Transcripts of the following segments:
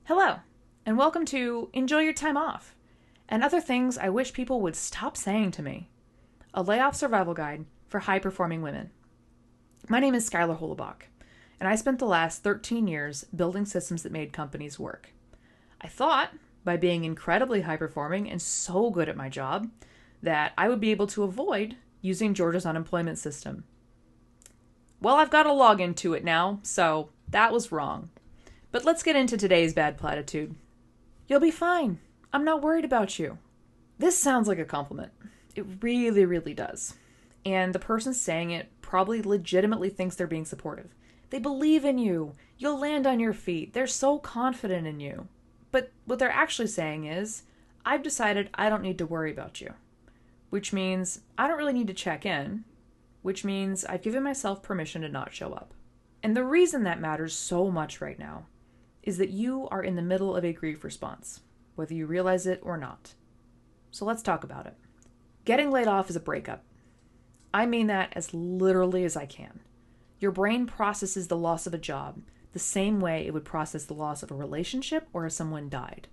Hello, and welcome to Enjoy Your Time Off, and other things I wish people would stop saying to me. A layoff survival guide for high-performing women. My name is Skyler Holobach, and I spent the last 13 years building systems that made companies work. I thought, by being incredibly high-performing and so good at my job, that I would be able to avoid using Georgia's unemployment system. Well, I've got to log into it now, so that was wrong. But let's get into today's bad platitude. You'll be fine. I'm not worried about you. This sounds like a compliment. It really, really does. And the person saying it probably legitimately thinks they're being supportive. They believe in you. You'll land on your feet. They're so confident in you. But what they're actually saying is, I've decided I don't need to worry about you. Which means I don't really need to check in. Which means I've given myself permission to not show up. And the reason that matters so much right now is that you are in the middle of a grief response, whether you realize it or not. So let's talk about it. Getting laid off is a breakup. I mean that as literally as I can. Your brain processes the loss of a job the same way it would process the loss of a relationship or if someone died.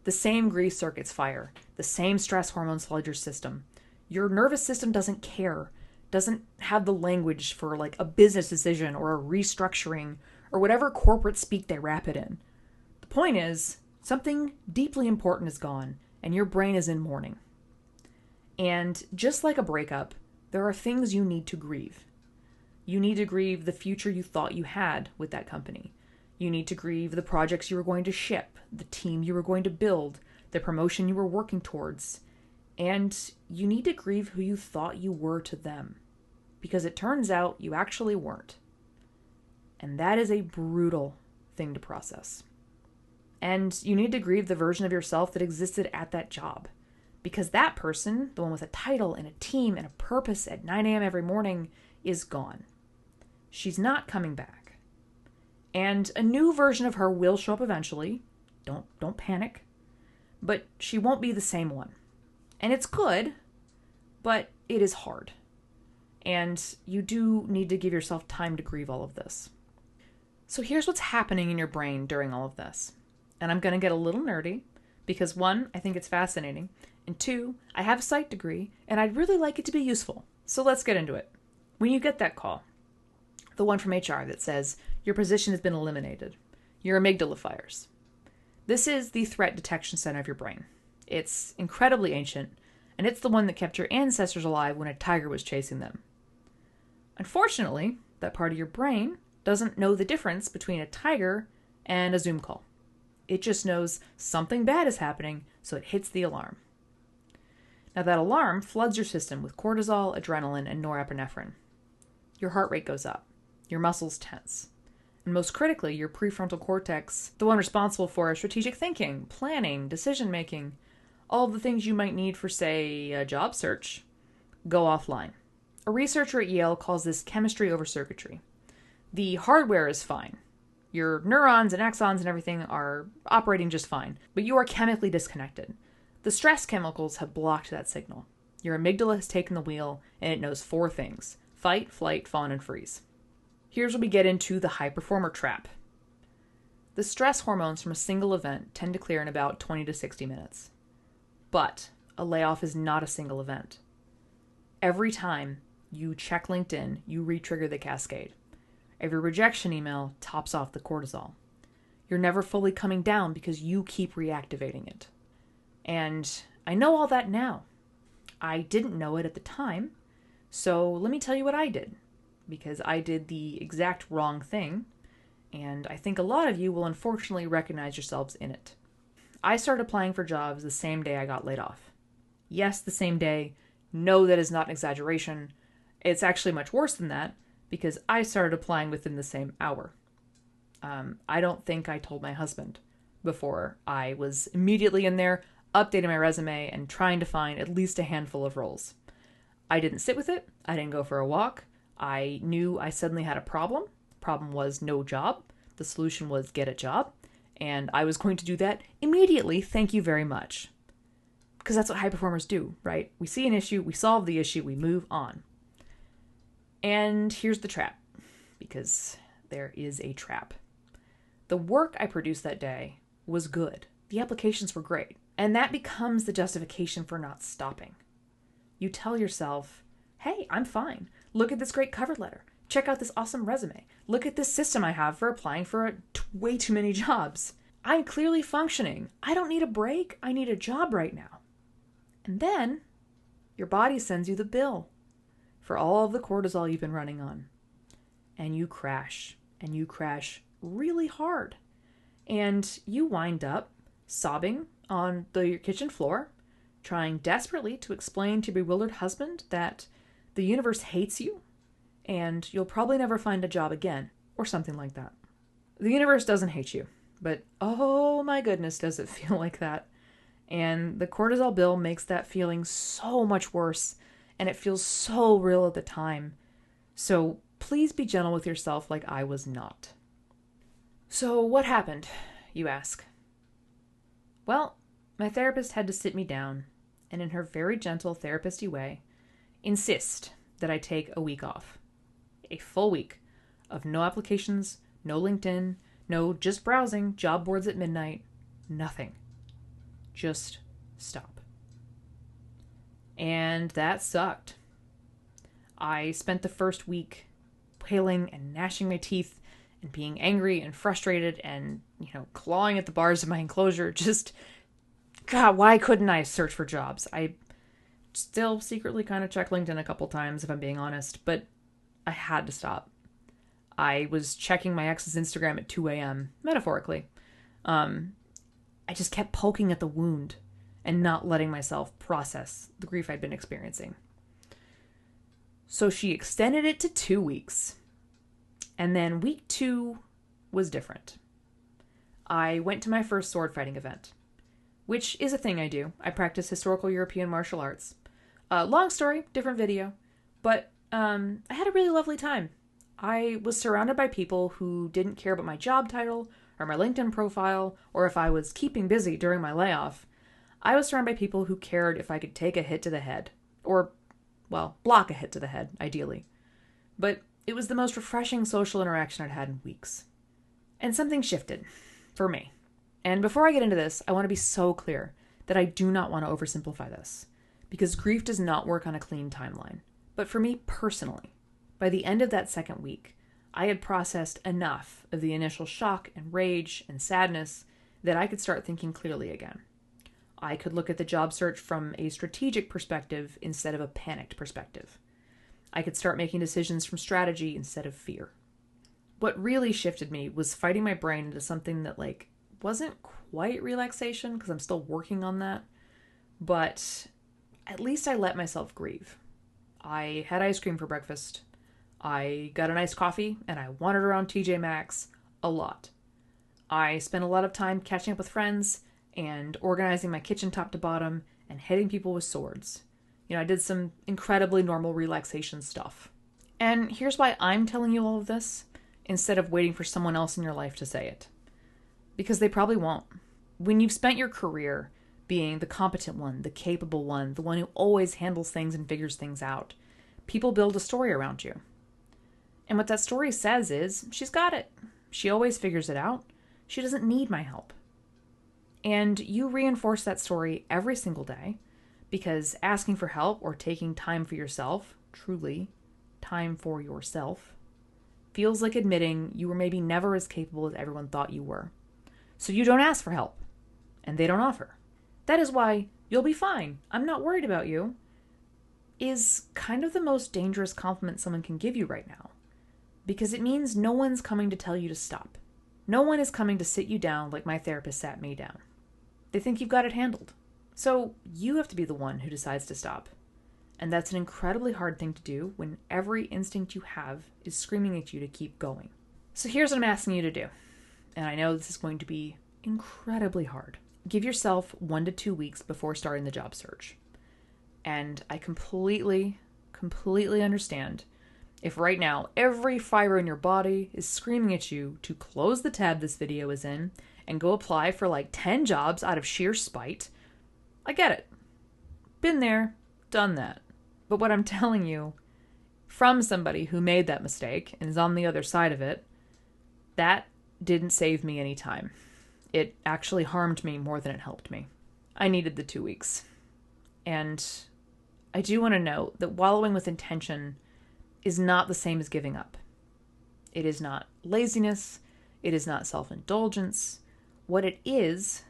The same grief circuits fire, the same stress hormones flood your system. Your nervous system doesn't care, doesn't have the language for like a business decision or a restructuring or whatever corporate speak they wrap it in. The point is, something deeply important is gone, and your brain is in mourning. And just like a breakup, there are things you need to grieve. You need to grieve the future you thought you had with that company. You need to grieve the projects you were going to ship, the team you were going to build, the promotion you were working towards. And you need to grieve who you thought you were to them. Because it turns out you actually weren't. And that is a brutal thing to process. And you need to grieve the version of yourself that existed at that job. Because that person, the one with a title and a team and a purpose at 9 a.m. every morning, is gone. She's not coming back. And a new version of her will show up eventually. Don't panic. But she won't be the same one. And it's good, but it is hard. And you do need to give yourself time to grieve all of this. So here's what's happening in your brain during all of this. And I'm going to get a little nerdy because one, I think it's fascinating. And two, I have a psych degree and I'd really like it to be useful. So let's get into it. When you get that call, the one from HR that says your position has been eliminated, your amygdala fires. This is the threat detection center of your brain. It's incredibly ancient, and it's the one that kept your ancestors alive when a tiger was chasing them. Unfortunately, that part of your brain doesn't know the difference between a tiger and a Zoom call. It just knows something bad is happening, so it hits the alarm. Now that alarm floods your system with cortisol, adrenaline, and norepinephrine. Your heart rate goes up. Your muscles tense. And most critically, your prefrontal cortex, the one responsible for strategic thinking, planning, decision-making, all of the things you might need for, say, a job search, go offline. A researcher at Yale calls this chemistry over circuitry. The hardware is fine. Your neurons and axons and everything are operating just fine, but you are chemically disconnected. The stress chemicals have blocked that signal. Your amygdala has taken the wheel, and it knows 4 things: fight, flight, fawn, and freeze. Here's where we get into the high performer trap. The stress hormones from a single event tend to clear in about 20 to 60 minutes. But a layoff is not a single event. Every time you check LinkedIn, you re-trigger the cascade. Every rejection email tops off the cortisol. You're never fully coming down because you keep reactivating it. And I know all that now. I didn't know it at the time, so let me tell you what I did. Because I did the exact wrong thing, and I think a lot of you will unfortunately recognize yourselves in it. I started applying for jobs the same day I got laid off. Yes, the same day. No, that is not an exaggeration. It's actually much worse than that, because I started applying within the same hour. I don't think I told my husband before I was immediately in there, updating my resume and trying to find at least a handful of roles. I didn't sit with it. I didn't go for a walk. I knew I suddenly had a problem. The problem was no job. The solution was get a job. And I was going to do that immediately. Thank you very much. Because that's what high performers do, right? We see an issue, we solve the issue, we move on. And here's the trap, because there is a trap. The work I produced that day was good. The applications were great. And that becomes the justification for not stopping. You tell yourself, hey, I'm fine. Look at this great cover letter. Check out this awesome resume. Look at this system I have for applying for way too many jobs. I'm clearly functioning. I don't need a break. I need a job right now. And then your body sends you the bill for all of the cortisol you've been running on. And you crash really hard. And you wind up sobbing on your kitchen floor, trying desperately to explain to your bewildered husband that the universe hates you and you'll probably never find a job again, or something like that. The universe doesn't hate you, but oh my goodness, does it feel like that. And the cortisol bill makes that feeling so much worse, and it feels so real at the time. So please be gentle with yourself like I was not. So what happened, you ask? Well, my therapist had to sit me down and in her very gentle therapist-y way, insist that I take a week off. A full week of no applications, no LinkedIn, no just browsing, job boards at midnight, nothing. Just stop. And that sucked. I spent the first week wailing and gnashing my teeth and being angry and frustrated and, clawing at the bars of my enclosure. Just, God, why couldn't I search for jobs? I still secretly kind of checked LinkedIn a couple times, if I'm being honest, but I had to stop. I was checking my ex's Instagram at 2 a.m., metaphorically. I just kept poking at the wound and not letting myself process the grief I'd been experiencing. So she extended it to 2 weeks. And then week 2 was different. I went to my first sword fighting event, which is a thing I do. I practice historical European martial arts. Long story, different video. But I had a really lovely time. I was surrounded by people who didn't care about my job title or my LinkedIn profile or if I was keeping busy during my layoff. I was surrounded by people who cared if I could take a hit to the head. Or, block a hit to the head, ideally. But it was the most refreshing social interaction I'd had in weeks. And something shifted. For me. And before I get into this, I want to be so clear that I do not want to oversimplify this. Because grief does not work on a clean timeline. But for me personally, by the end of that second week, I had processed enough of the initial shock and rage and sadness that I could start thinking clearly again. I could look at the job search from a strategic perspective instead of a panicked perspective. I could start making decisions from strategy instead of fear. What really shifted me was fighting my brain into something that wasn't quite relaxation, because I'm still working on that, but at least I let myself grieve. I had ice cream for breakfast. I got an iced coffee, and I wandered around TJ Maxx a lot. I spent a lot of time catching up with friends and organizing my kitchen top to bottom and hitting people with swords. I did some incredibly normal relaxation stuff. And here's why I'm telling you all of this instead of waiting for someone else in your life to say it. Because they probably won't. When you've spent your career being the competent one, the capable one, the one who always handles things and figures things out, people build a story around you. And what that story says is, she's got it. She always figures it out. She doesn't need my help. And you reinforce that story every single day, because asking for help or taking time for yourself, truly, time for yourself, feels like admitting you were maybe never as capable as everyone thought you were. So you don't ask for help, and they don't offer. That is why "you'll be fine, I'm not worried about you" is kind of the most dangerous compliment someone can give you right now. Because it means no one's coming to tell you to stop. No one is coming to sit you down like my therapist sat me down. They think you've got it handled. So you have to be the one who decides to stop. And that's an incredibly hard thing to do when every instinct you have is screaming at you to keep going. So here's what I'm asking you to do. And I know this is going to be incredibly hard. Give yourself 1 to 2 weeks before starting the job search. And I completely understand if right now every fiber in your body is screaming at you to close the tab this video is in and go apply for 10 jobs out of sheer spite. I get it. Been there, done that. But what I'm telling you, from somebody who made that mistake and is on the other side of it, that didn't save me any time. It actually harmed me more than it helped me. I needed the 2 weeks. And I do want to note that wallowing with intention is not the same as giving up. It is not laziness. It is not self-indulgence. What it is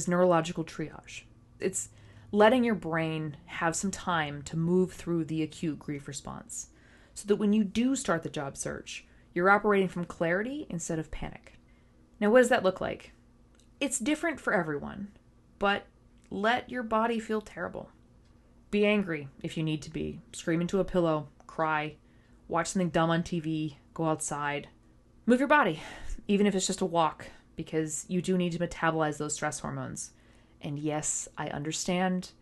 neurological triage. It's letting your brain have some time to move through the acute grief response so that when you do start the job search, you're operating from clarity instead of panic. Now, what does that look like? It's different for everyone, but let your body feel terrible. Be angry if you need to be. Scream into a pillow, cry, watch something dumb on TV, go outside. Move your body, even if it's just a walk, because you do need to metabolize those stress hormones. And yes, I understand.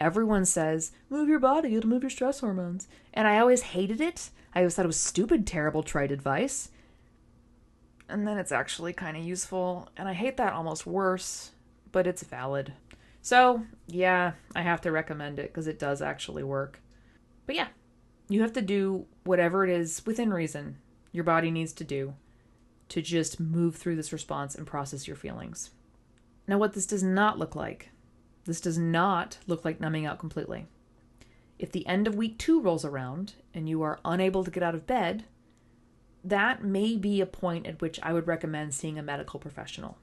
Everyone says, move your body, it'll move your stress hormones. And I always hated it. I always thought it was stupid, terrible, trite advice. And then it's actually kind of useful. And I hate that almost worse, but it's valid. So, yeah, I have to recommend it because it does actually work. But yeah, you have to do whatever it is within reason your body needs to do to just move through this response and process your feelings. Now, what this does not look like numbing out completely. If the end of week 2 rolls around and you are unable to get out of bed, that may be a point at which I would recommend seeing a medical professional.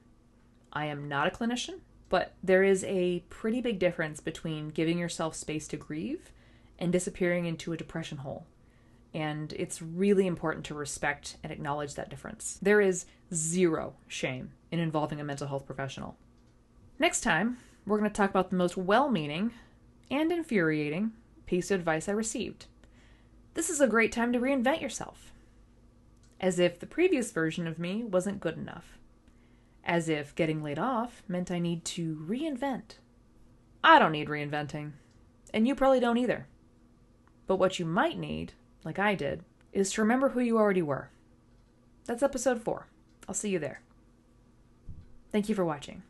I am not a clinician, but there is a pretty big difference between giving yourself space to grieve and disappearing into a depression hole. And it's really important to respect and acknowledge that difference. There is zero shame in involving a mental health professional. Next time, we're going to talk about the most well-meaning and infuriating piece of advice I received. This is a great time to reinvent yourself. As if the previous version of me wasn't good enough. As if getting laid off meant I need to reinvent. I don't need reinventing. And you probably don't either. But what you might need, like I did, is to remember who you already were. That's episode 4. I'll see you there. Thank you for watching.